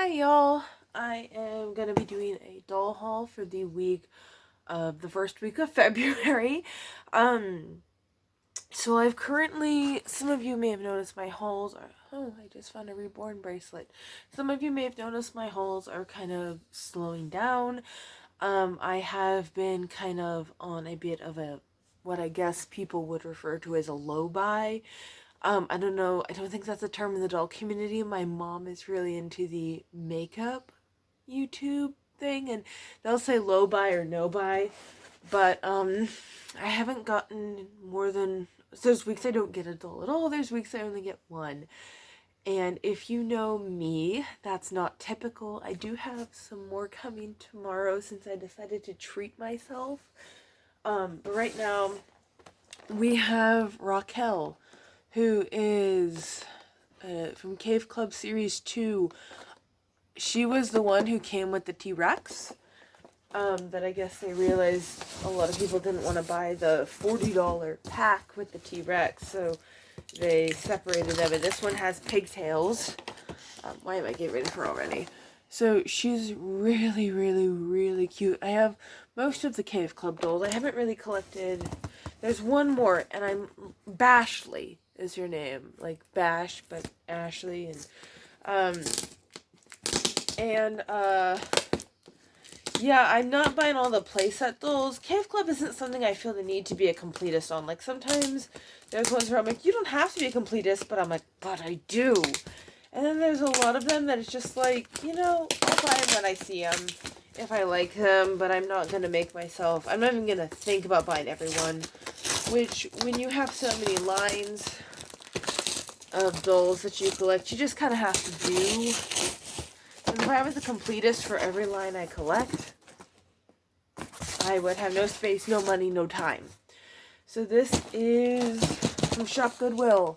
Hi y'all, I am going to be doing a doll haul for the week of the first week of February. Um, so I've currently, some of you may have noticed my hauls are, oh, I just found a reborn bracelet. Some of you may have noticed my hauls are kind of slowing down. I have been kind of on a bit of a, what I guess people would refer to as a low buy. I don't know. I don't think that's a term in the doll community. My mom is really into the makeup YouTube thing, and they'll say low buy or no buy. But I haven't gotten more than. So there's weeks I don't get a doll at all. There's weeks I only get one. And if you know me, that's not typical. I do have some more coming tomorrow since I decided to treat myself. But right now, we have Raquel, who is from Cave Club Series 2. She was the one who came with the T-Rex. But I guess they realized a lot of people didn't want to buy the $40 pack with the T-Rex, so they separated them. And this one has pigtails. Why am I getting ready for already? So she's really, really, really cute. I have most of the Cave Club dolls. I haven't really collected. There's one more, and I'm Bashley is your name, like Bash, but Ashley, and yeah, I'm not buying all the playset dolls. Cave Club isn't something I feel the need to be a completist on. Like, sometimes there's ones where I'm like, you don't have to be a completist, but I'm like, but I do. And then there's a lot of them that it's just like, you know, I'll buy them when I see them, if I like them, but I'm not going to make myself, I'm not even going to think about buying everyone. Which, when you have so many lines of dolls that you collect, you just kind of have to do. And if I was a completist for every line I collect, I would have no space, no money, no time. So this is from Shop Goodwill.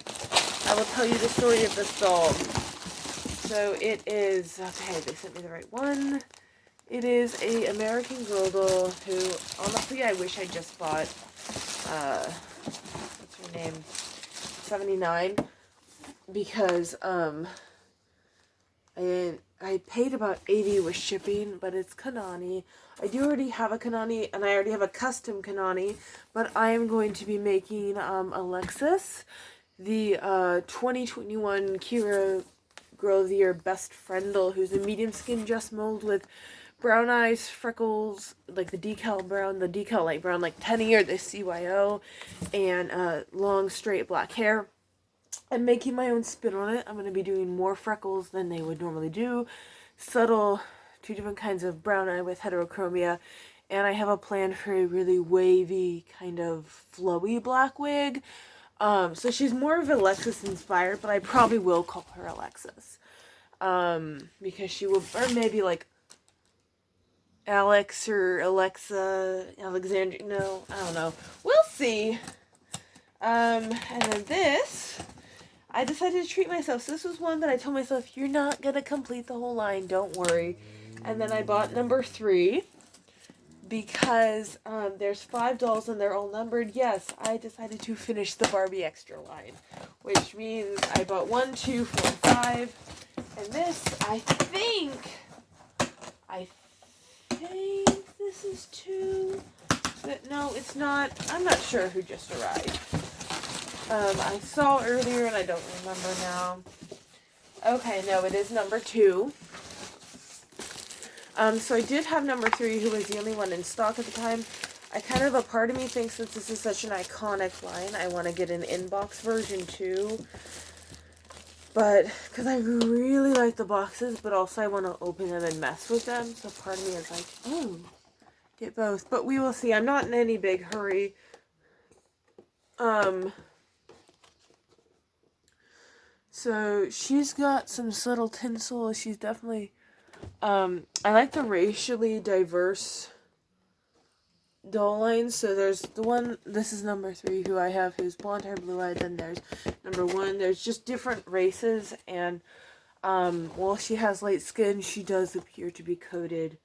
I will tell you the story of this doll. So it is, okay, they sent me the right one. It is a American Girl doll who, honestly, I wish I just bought, what's her name, 79, because, I paid about 80 with shipping, but it's Kanani. I do already have a Kanani, and I already have a custom Kanani, but I am going to be making, Alexis, the, 2021 Kira Girl of the Year Best Friend doll, who's a medium skin just mold with brown eyes, freckles, like the decal brown, the decal light brown, like Tenny or the CYO, and long straight black hair. I'm making my own spin on it. I'm going to be doing more freckles than they would normally do. Subtle, two different kinds of brown eye with heterochromia. And I have a plan for a really wavy, kind of flowy black wig. So she's more of Alexis inspired, but I probably will call her Alexis. Because she will, or maybe like Alex or Alexa, Alexandria, no, I don't know. We'll see. And then this, I decided to treat myself. So this was one that I told myself, you're not going to complete the whole line, don't worry. And then I bought number 3 because there's 5 dolls and they're all numbered. Yes, I decided to finish the Barbie extra line, which means I bought 1, 2, 4, 5. And this, I think this is 2. But no, it's not. I'm not sure who just arrived. I saw earlier and I don't remember now. Okay, no, it is number 2. So I did have number 3, who was the only one in stock at the time. I kind of, a part of me thinks since this is such an iconic line, I want to get an inbox version too. But, because I really like the boxes, but also I want to open them and mess with them. So part of me is like, oh, get both. But we will see. I'm not in any big hurry. So she's got some subtle tinsel. She's definitely, I like the racially diverse doll lines. So there's the one, this is number 3, who I have, who's blonde hair, blue eyed. Then there's number 1. There's just different races. And, while she has light skin, she does appear to be coded,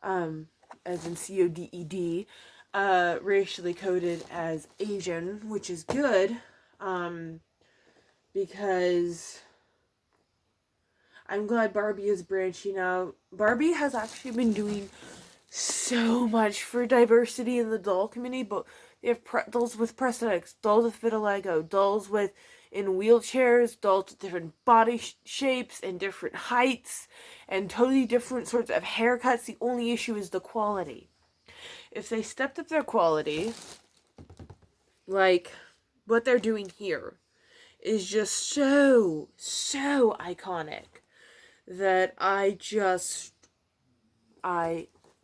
as in CODED, racially coded as Asian, which is good. Because I'm glad Barbie is branching out. Barbie has actually been doing so much for diversity in the doll community, but they have dolls with prosthetics, dolls with vitiligo, dolls with in wheelchairs, dolls with different body shapes and different heights and totally different sorts of haircuts. The only issue is the quality. If they stepped up their quality, like what they're doing here is just so iconic that I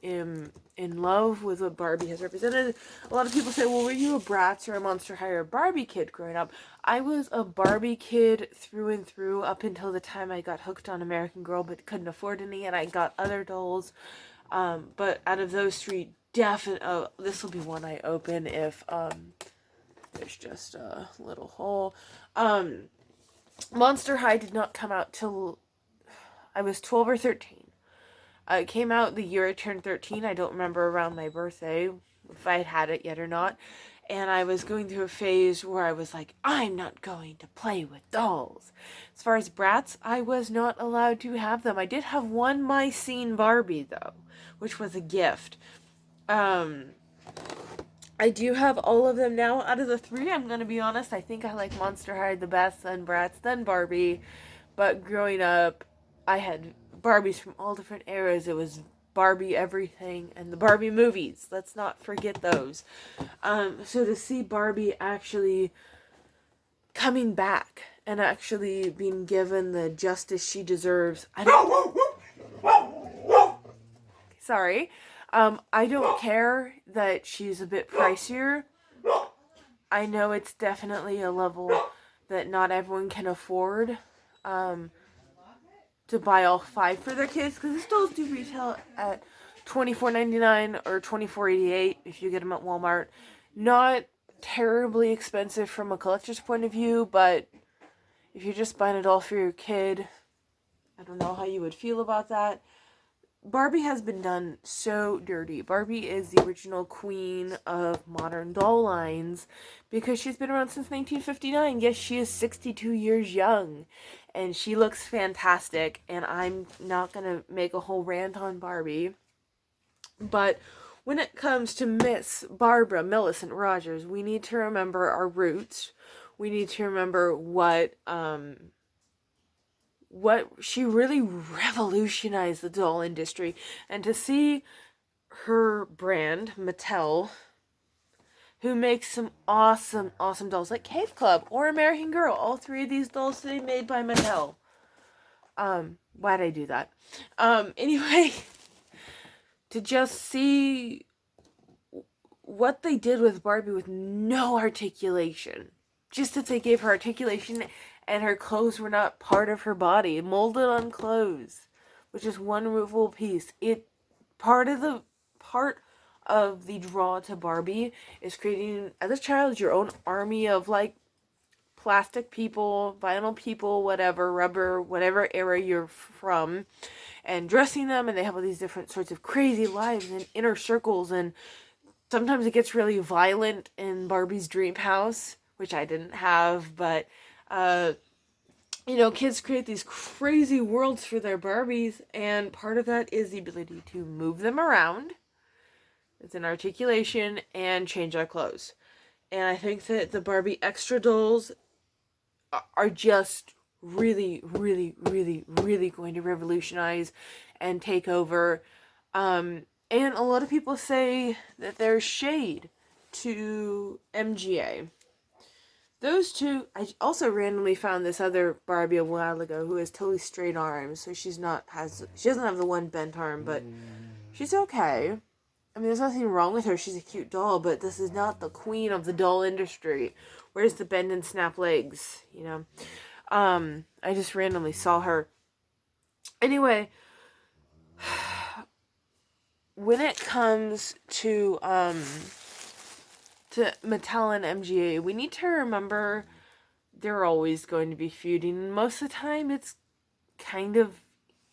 am in love with what Barbie has represented. A lot of people say, well, were you a Bratz or a Monster High or a Barbie kid growing up? I was a Barbie kid through and through up until the time I got hooked on American Girl but couldn't afford any, and I got other dolls. But out of those three, definitely, this will be one I open if there's just a little hole. Monster High did not come out till I was 12 or 13. It came out the year I turned 13. I don't remember around my birthday if I had it yet or not. And I was going through a phase where I was like, I'm not going to play with dolls. As far as Bratz, I was not allowed to have them. I did have one My-Scene Barbie, though, which was a gift. I do have all of them now. Out of the three, I'm going to be honest, I think I like Monster High the best, then Bratz, then Barbie. But growing up, I had Barbies from all different eras. It was Barbie everything and the Barbie movies. Let's not forget those. So to see Barbie actually coming back and actually being given the justice she deserves, sorry. I don't care that she's a bit pricier. I know it's definitely a level that not everyone can afford. To buy all 5 for their kids, because these dolls do retail at $24.99 or $24.88 if you get them at Walmart. Not terribly expensive from a collector's point of view, but if you're just buying a doll for your kid, I don't know how you would feel about that. Barbie has been done so dirty. Barbie is the original queen of modern doll lines because she's been around since 1959. Yes, she is 62 years young and she looks fantastic, and I'm not going to make a whole rant on Barbie. But when it comes to Miss Barbara Millicent Rogers, we need to remember our roots. We need to remember what she really revolutionized the doll industry. And to see her brand, Mattel, who makes some awesome dolls like Cave Club or American Girl. All 3 of these dolls today made by Mattel. Why'd I do that? Anyway, to just see what they did with Barbie with no articulation. Just that they gave her articulation and her clothes were not part of her body. Molded on clothes, which is one removable piece. Part of the draw to Barbie is creating, as a child, your own army of like plastic people, vinyl people, whatever, rubber, whatever era you're from, and dressing them, and they have all these different sorts of crazy lives and inner circles, and sometimes it gets really violent in Barbie's dream house, which I didn't have, but kids create these crazy worlds for their Barbies, and part of that is the ability to move them around. It's an articulation and change our clothes. And I think that the Barbie extra dolls are just really, really, really, really going to revolutionize and take over. And a lot of people say that there's shade to MGA. Those two, I also randomly found this other Barbie a while ago who has totally straight arms, so she doesn't have the one bent arm, but she's okay. I mean, there's nothing wrong with her. She's a cute doll, but this is not the queen of the doll industry. Where's the bend and snap legs, I just randomly saw her. Anyway, when it comes to Mattel and MGA, we need to remember they're always going to be feuding. Most of the time, it's kind of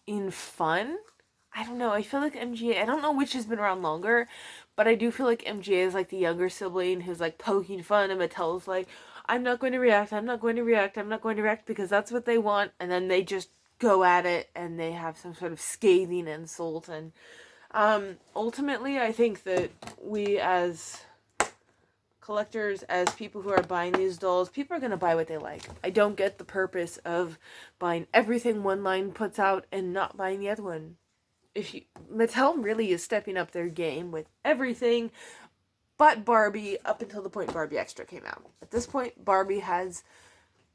in fun. I don't know. I feel like MGA, I don't know which has been around longer, but I do feel like MGA is like the younger sibling who's like poking fun, and Mattel's like, I'm not going to react, I'm not going to react, I'm not going to react, because that's what they want, and then they just go at it and they have some sort of scathing insult. And ultimately, I think that we as collectors, as people who are buying these dolls, people are going to buy what they like. I don't get the purpose of buying everything one line puts out and not buying the other one. Mattel really is stepping up their game with everything but Barbie up until the point Barbie Extra came out. At this point, Barbie has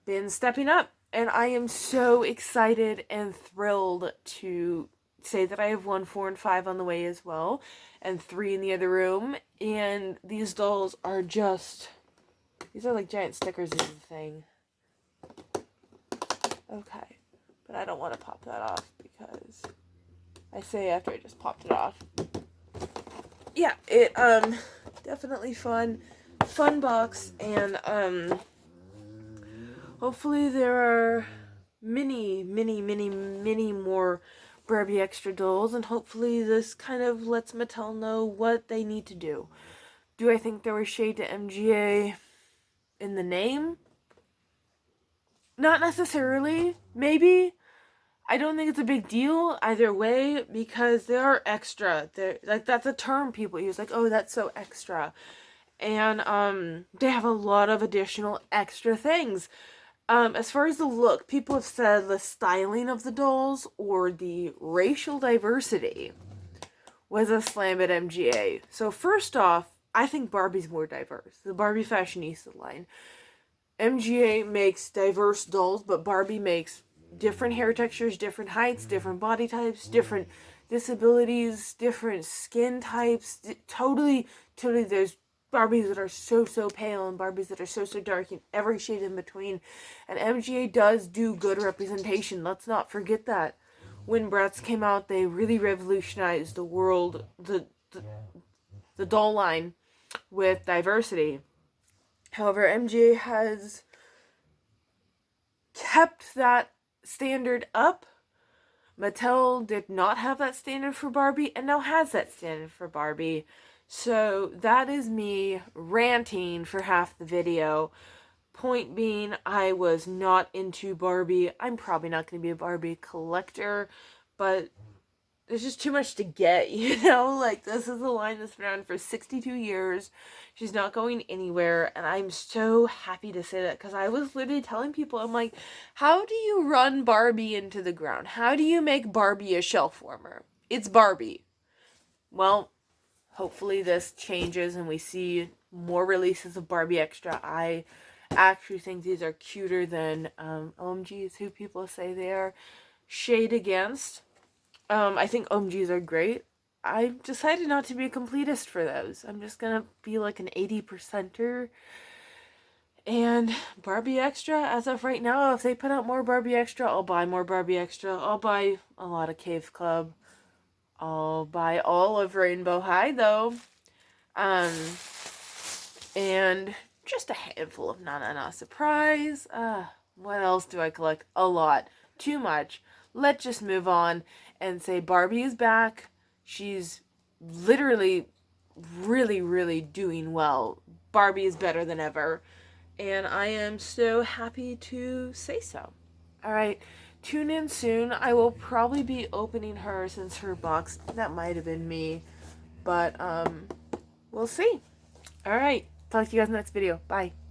been stepping up, and I am so excited and thrilled to say that I have 1, 4, and 5 on the way as well, and 3 in the other room, and these dolls are just, these are like giant stickers is the thing. Okay, but I don't want to pop that off because I say after I just popped it off. Yeah, it, definitely fun box, and, hopefully there are many more Barbie Extra dolls, and hopefully this kind of lets Mattel know what they need to do. Do I think there was shade to MGA in the name? Not necessarily. Maybe. I don't think it's a big deal either way, because they are extra. They're, like, that's a term people use, like, oh, that's so extra. And they have a lot of additional extra things. As far as the look, people have said the styling of the dolls or the racial diversity was a slam at MGA. So first off, I think Barbie's more diverse. The Barbie Fashionista line. MGA makes diverse dolls, but Barbie makes different hair textures, different heights, different body types, different disabilities, different skin types. Totally, there's Barbies that are so pale and Barbies that are so dark, and every shade in between. And MGA does do good representation. Let's not forget that. When Bratz came out, they really revolutionized the world, the doll line with diversity. However, MGA has kept that standard up. Mattel did not have that standard for Barbie and now has that standard for Barbie. So that is me ranting for half the video. Point being, I was not into Barbie. I'm probably not going to be a Barbie collector, but there's just too much to get, you know? Like, this is a line that's been around for 62 years. She's not going anywhere, and I'm so happy to say that, because I was literally telling people, I'm like, how do you run Barbie into the ground? How do you make Barbie a shelf warmer? It's Barbie. Well, hopefully this changes and we see more releases of Barbie Extra. I actually think these are cuter than OMGs, who people say they are. Shade Against. I think OMGs are great. I decided not to be a completist for those. I'm just gonna be like an 80%er. And Barbie Extra, as of right now, if they put out more Barbie Extra, I'll buy more Barbie Extra. I'll buy a lot of Cave Club. I'll buy all of Rainbow High, though. And just a handful of Na Surprise. What else do I collect? A lot. Too much. Let's just move on and say Barbie is back. She's literally really doing well. Barbie is better than ever. And I am so happy to say so. Alright, tune in soon. I will probably be opening her since her box, that might have been me. But, we'll see. Alright, talk to you guys in the next video. Bye.